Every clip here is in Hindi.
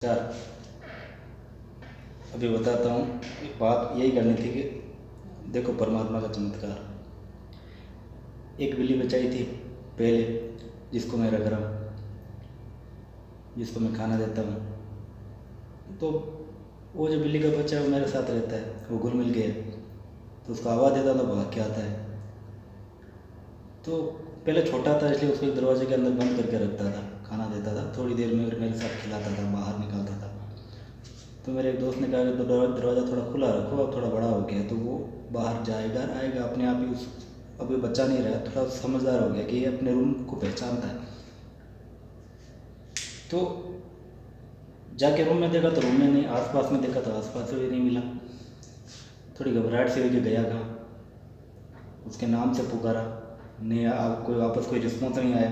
चार अभी बताता हूँ। बात यही करनी थी कि देखो परमात्मा का चमत्कार। एक बिल्ली बचाई थी पहले, जिसको मैं रख रहा हूँ, जिसको मैं खाना देता हूँ। तो वो जो बिल्ली का बच्चा है वो मेरे साथ रहता है, वो घुल मिल गया। तो उसको आवाज़ देता तो भाग के आता है। तो पहले छोटा था इसलिए उसको एक दरवाजे के अंदर बंद करके रखता था, खाना देता था, थोड़ी देर में मेरे साथ खिलाता था, बाहर निकालता था। तो मेरे एक दोस्त ने कहा कि तो दरवाज़ा थोड़ा खुला रखो, अब थोड़ा बड़ा हो गया तो वो बाहर जाएगा आएगा अपने आप ही। उस अभी बच्चा नहीं रहा, थोड़ा समझदार हो गया कि ये अपने रूम को पहचानता है। तो जाके रूम में देखा तो रूम में नहीं, आसपास में देखा तो आसपास भी नहीं मिला। थोड़ी घबराहट से हुई कि गया कहाँ। उसके नाम से पुकारा, नहीं कोई वापस कोई रिस्पॉन्स नहीं आया।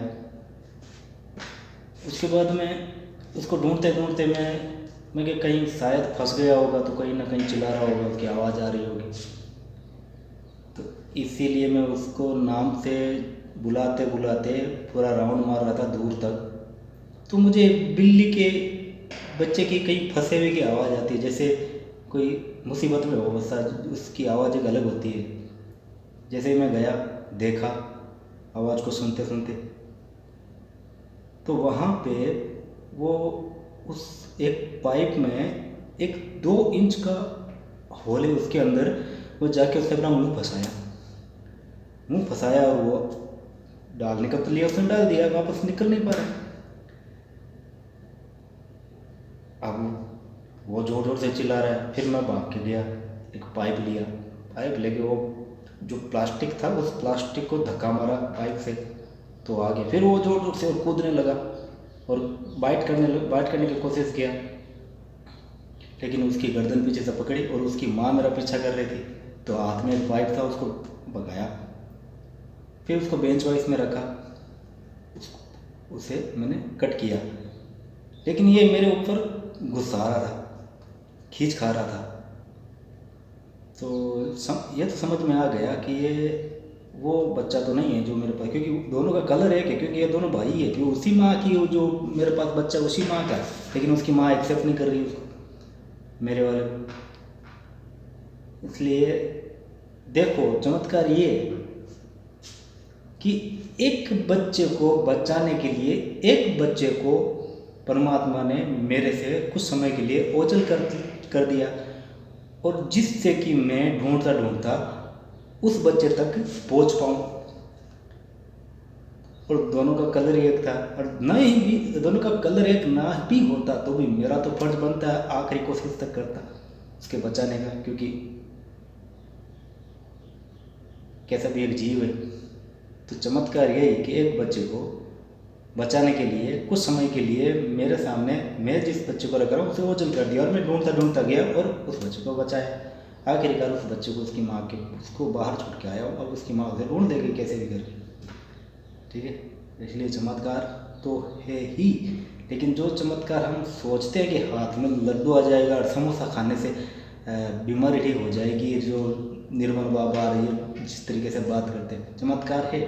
उसके बाद में उसको ढूंढते ढूंढते मैं कि कहीं शायद फंस गया होगा, तो कहीं ना कहीं चिल्ला रहा होगा, उसकी आवाज़ आ रही होगी। तो इसीलिए मैं उसको नाम से बुलाते बुलाते पूरा राउंड मार रहा था दूर तक। तो मुझे बिल्ली के बच्चे की कहीं फंसे हुए की आवाज़ आती है, जैसे कोई मुसीबत में हो, बस उसकी आवाज़ एक अलग होती है। जैसे ही मैं गया, देखा, आवाज़ को सुनते सुनते, तो वहाँ पे वो उस एक पाइप में एक 2 इंच का होल है उसके अंदर। वो जाके उसने अपना मुंह फंसाया और वो डालने का तो लिया, उसने डाल दिया, वापस निकल नहीं पा रहा। अब वो जोर जोर से चिल्ला रहा है। फिर मैं भाग के गया, एक पाइप लिया, पाइप लेके वो जो प्लास्टिक था उस प्लास्टिक को धक्का मारा पाइप से, तो आ गया। फिर वो जोर जोर से और कूदने लगा और बाइट करने की कोशिश किया, लेकिन उसकी गर्दन पीछे से पकड़ी और उसकी माँ मेरा पीछा कर रही थी, तो हाथ में एक पाइप था, उसको भगाया। फिर उसको बेंच वाइस में रखा, उसे मैंने कट किया। लेकिन ये मेरे ऊपर गुस्सा आ रहा था, खींच खा रहा था। तो ये तो समझ में आ गया कि ये वो बच्चा तो नहीं है जो मेरे पास, क्योंकि दोनों का कलर एक है, क्योंकि ये दोनों भाई है, क्योंकि उसी माँ की, वो जो मेरे पास बच्चा उसी माँ का, लेकिन उसकी माँ एक्सेप्ट नहीं कर रही उसको, मेरे वाले को। इसलिए देखो चमत्कार ये कि एक बच्चे को बचाने के लिए एक बच्चे को परमात्मा ने मेरे से कुछ समय के लिए ओझल कर दिया, और जिससे कि मैं ढूंढता ढूंढता उस बच्चे तक पहुंच पाऊँ। और दोनों का कलर एक था, और नहीं भी दोनों का कलर एक ना भी होता तो भी मेरा तो फर्ज बनता है आखिरी कोशिश तक करता उसके बचाने का, क्योंकि कैसा भी एक जीव है। तो चमत्कार यही कि एक बच्चे को बचाने के लिए कुछ समय के लिए मेरे सामने मैं जिस बच्चे को रख रहा हूँ उसे ओझल कर दिया, और मैं ढूंढता ढूंढता गया और उस बच्चे को बचाया। आखिरकार उस बच्चे को उसकी माँ के उसको बाहर छूट के आया, और उसकी माँ उसे ढूंढ देगी कैसे भी करके। ठीक है, इसलिए चमत्कार तो है ही, लेकिन जो चमत्कार हम सोचते हैं कि हाथ में लड्डू आ जाएगा और समोसा खाने से बीमारी ठीक हो जाएगी, जो निर्मल बाबा ये जिस तरीके से बात करते हैं, चमत्कार है